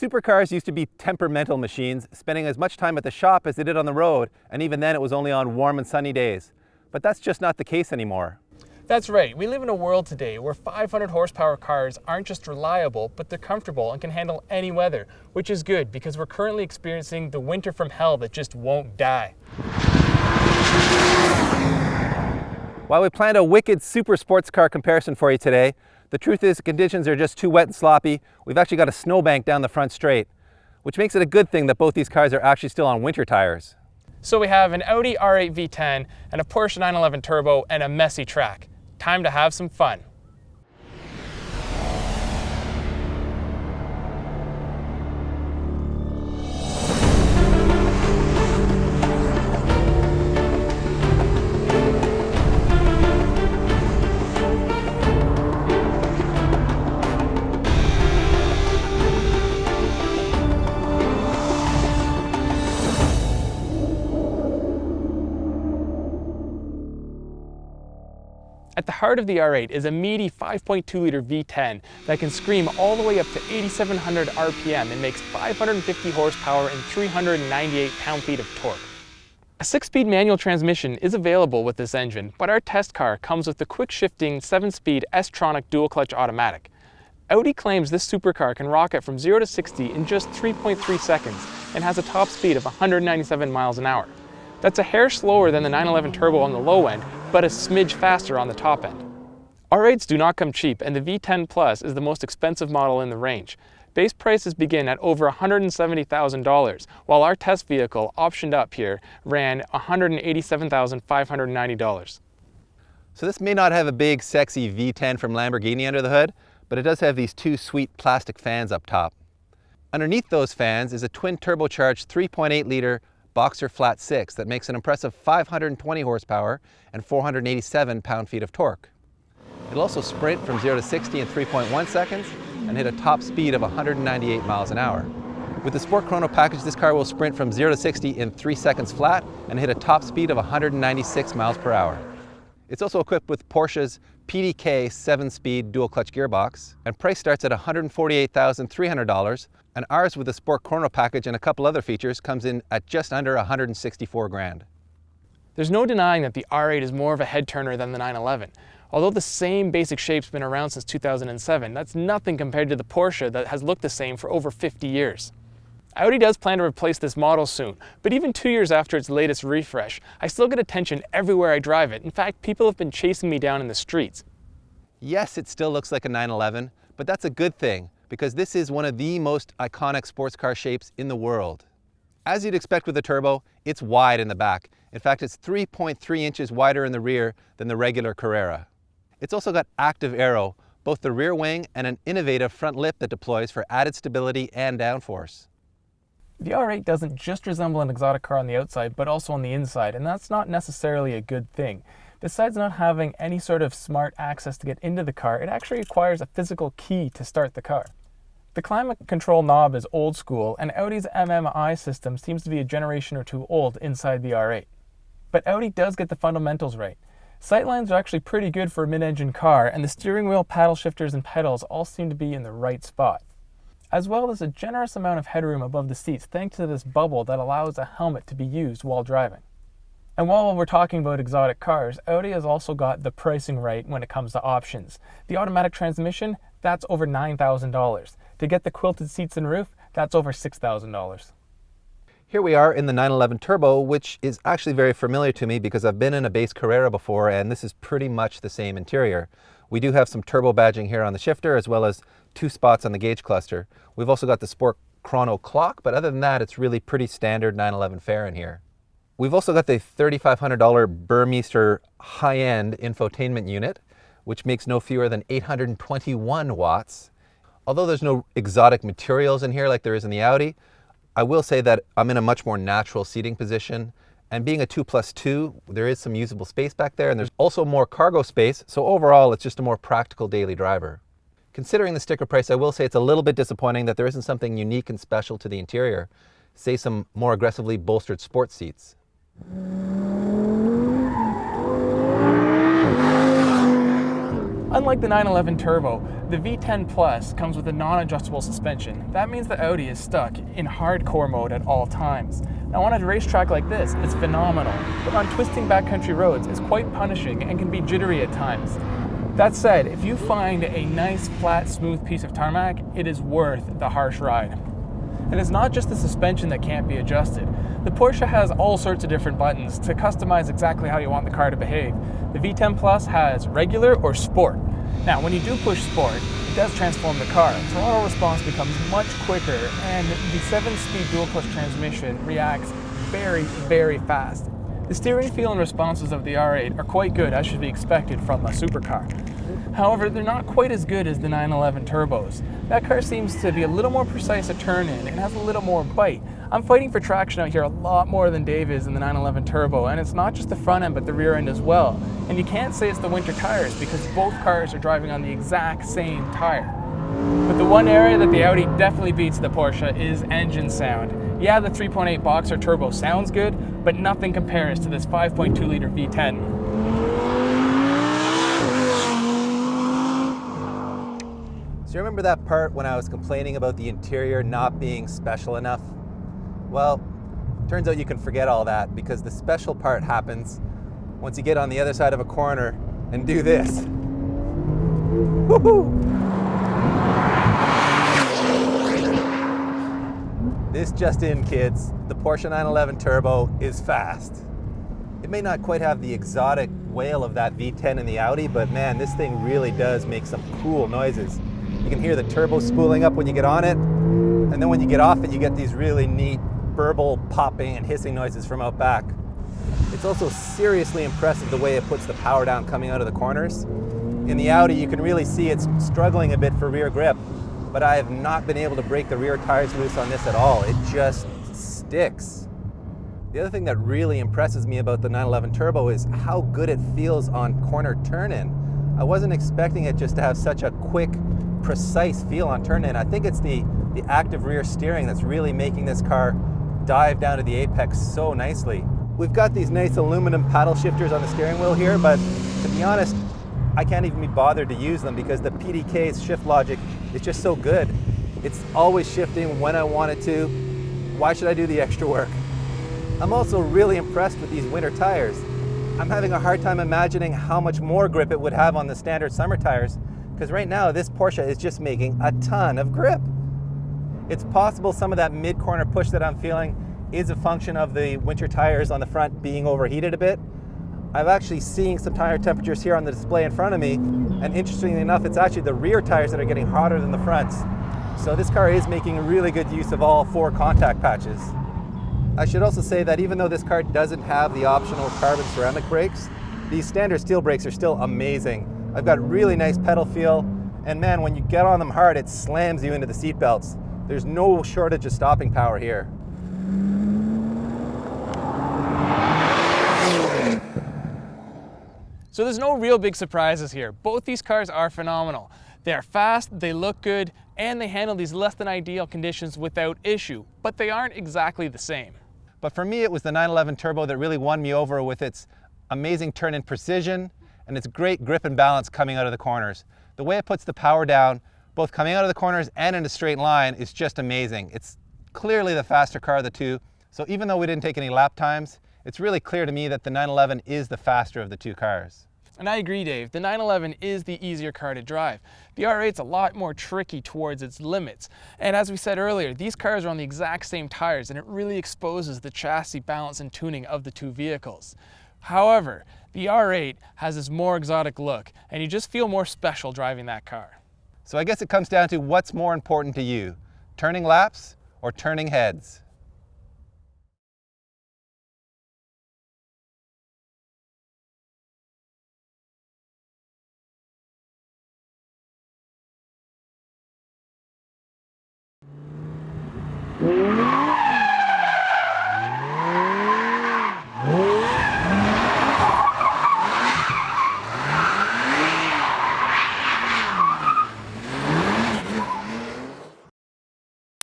Supercars used to be temperamental machines, spending as much time at the shop as they did on the road, and even then it was only on warm and sunny days. But that's just not the case anymore. That's right, we live in a world today where 500 horsepower cars aren't just reliable, but they're comfortable and can handle any weather, which is good because we're currently experiencing the winter from hell that just won't die. While we planned a wicked super sports car comparison for you today, the truth is conditions are just too wet and sloppy. We've actually got a snowbank down the front straight, which makes it a good thing that both these cars are actually still on winter tires. So we have an Audi R8 V10 and a Porsche 911 Turbo and a messy track. Time to have some fun. At the heart of the R8 is a meaty 5.2-liter V10 that can scream all the way up to 8,700 RPM and makes 550 horsepower and 398 pound-feet of torque. A 6-speed manual transmission is available with this engine, but our test car comes with the quick-shifting 7-speed S-tronic dual-clutch automatic. Audi claims this supercar can rocket from 0 to 60 in just 3.3 seconds and has a top speed of 197 miles an hour. That's a hair slower than the 911 Turbo on the low end, but a smidge faster on the top end. R8s do not come cheap, and the V10 Plus is the most expensive model in the range. Base prices begin at over $170,000, while our test vehicle, optioned up here, ran $187,590. So this may not have a big, sexy V10 from Lamborghini under the hood, but it does have these two sweet plastic fans up top. Underneath those fans is a twin turbocharged 3.8-liter Boxer Flat 6 that makes an impressive 520 horsepower and 487 pound-feet of torque. It'll also sprint from 0 to 60 in 3.1 seconds and hit a top speed of 198 miles an hour. With the Sport Chrono package, this car will sprint from 0 to 60 in 3 seconds flat and hit a top speed of 196 miles per hour. It's also equipped with Porsche's PDK 7-speed dual-clutch gearbox, and price starts at $148,300, and ours with the Sport Chrono package and a couple other features comes in at just under $164 grand. There's no denying that the R8 is more of a head-turner than the 911. Although the same basic shape's been around since 2007, that's nothing compared to the Porsche that has looked the same for over 50 years. Audi does plan to replace this model soon, but even 2 years after its latest refresh, I still get attention everywhere I drive it. In fact, people have been chasing me down in the streets. Yes, it still looks like a 911, but that's a good thing, because this is one of the most iconic sports car shapes in the world. As you'd expect with a turbo, it's wide in the back. In fact, it's 3.3 inches wider in the rear than the regular Carrera. It's also got active aero, both the rear wing and an innovative front lip that deploys for added stability and downforce. The R8 doesn't just resemble an exotic car on the outside, but also on the inside, and that's not necessarily a good thing. Besides not having any sort of smart access to get into the car, it actually requires a physical key to start the car. The climate control knob is old school, and Audi's MMI system seems to be a generation or two old inside the R8. But Audi does get the fundamentals right. Sightlines are actually pretty good for a mid-engine car, and the steering wheel, paddle shifters, and pedals all seem to be in the right spot. As well as a generous amount of headroom above the seats thanks to this bubble that allows a helmet to be used while driving. And while we're talking about exotic cars, Audi has also got the pricing right when it comes to options. The automatic transmission, that's over $9,000. To get the quilted seats and roof, that's over $6,000. Here we are in the 911 Turbo, which is actually very familiar to me because I've been in a base Carrera before, and this is pretty much the same interior. We do have some turbo badging here on the shifter, as well as 2 spots on the gauge cluster. We've also got the Sport Chrono clock, but other than that, it's really pretty standard 911 fare in here. We've also got the $3,500 Burmeister high-end infotainment unit, which makes no fewer than 821 watts. Although there's no exotic materials in here like there is in the Audi, I will say that I'm in a much more natural seating position, and being a 2+2, there is some usable space back there, and there's also more cargo space, so overall it's just a more practical daily driver. Considering the sticker price, I will say it's a little bit disappointing that there isn't something unique and special to the interior, say some more aggressively bolstered sports seats. Unlike the 911 Turbo, the V10 Plus comes with a non-adjustable suspension. That means the Audi is stuck in hardcore mode at all times. Now on a racetrack like this, it's phenomenal, but on twisting backcountry roads, it's quite punishing and can be jittery at times. That said, if you find a nice, flat, smooth piece of tarmac, it is worth the harsh ride. And it's not just the suspension that can't be adjusted. The Porsche has all sorts of different buttons to customize exactly how you want the car to behave. The V10 Plus has regular or sport. Now, when you do push sport, it does transform the car. Throttle response becomes much quicker, and the 7-speed dual-clutch transmission reacts very, very fast. The steering feel and responses of the R8 are quite good, as should be expected from a supercar. However, they're not quite as good as the 911 Turbos. That car seems to be a little more precise at turn-in and has a little more bite. I'm fighting for traction out here a lot more than Dave is in the 911 Turbo, and it's not just the front end but the rear end as well. And you can't say it's the winter tires because both cars are driving on the exact same tire. But the one area that the Audi definitely beats the Porsche is engine sound. Yeah, the 3.8 boxer turbo sounds good, but nothing compares to this 5.2 liter V10. So you remember that part when I was complaining about the interior not being special enough? Well, turns out you can forget all that because the special part happens once you get on the other side of a corner and do this. Woohoo! This just in, kids. The Porsche 911 Turbo is fast. It may not quite have the exotic wail of that V10 in the Audi, but man, this thing really does make some cool noises. You can hear the turbo spooling up when you get on it, and then when you get off it, you get these really neat burble popping and hissing noises from out back. It's also seriously impressive the way it puts the power down coming out of the corners. In the Audi, you can really see it's struggling a bit for rear grip, but I have not been able to break the rear tires loose on this at all. It just sticks. The other thing that really impresses me about the 911 Turbo is how good it feels on corner turn-in. I wasn't expecting it just to have such a quick, precise feel on turn-in. I think it's the active rear steering that's really making this car dive down to the apex so nicely. We've got these nice aluminum paddle shifters on the steering wheel here, but to be honest, I can't even be bothered to use them because the PDK's shift logic is just so good. It's always shifting when I want it to. Why should I do the extra work? I'm also really impressed with these winter tires. I'm having a hard time imagining how much more grip it would have on the standard summer tires, because right now this Porsche is just making a ton of grip. It's possible some of that mid-corner push that I'm feeling is a function of the winter tires on the front being overheated a bit. I'm actually seeing some tire temperatures here on the display in front of me, and interestingly enough, it's actually the rear tires that are getting hotter than the fronts. So this car is making really good use of all 4 contact patches. I should also say that even though this car doesn't have the optional carbon ceramic brakes, these standard steel brakes are still amazing. I've got really nice pedal feel, and man, when you get on them hard, it slams you into the seat belts. There's no shortage of stopping power here. So there's no real big surprises here. Both these cars are phenomenal. They are fast, they look good, and they handle these less than ideal conditions without issue, but they aren't exactly the same. But for me, it was the 911 Turbo that really won me over with its amazing turn-in precision and its great grip and balance coming out of the corners. The way it puts the power down, both coming out of the corners and in a straight line, is just amazing. It's clearly the faster car of the two, so even though we didn't take any lap times, it's really clear to me that the 911 is the faster of the two cars. And I agree, Dave. The 911 is the easier car to drive. The R8's a lot more tricky towards its limits. And as we said earlier, these cars are on the exact same tires, and it really exposes the chassis balance and tuning of the two vehicles. However, the R8 has this more exotic look, and you just feel more special driving that car. So I guess it comes down to what's more important to you, turning laps or turning heads?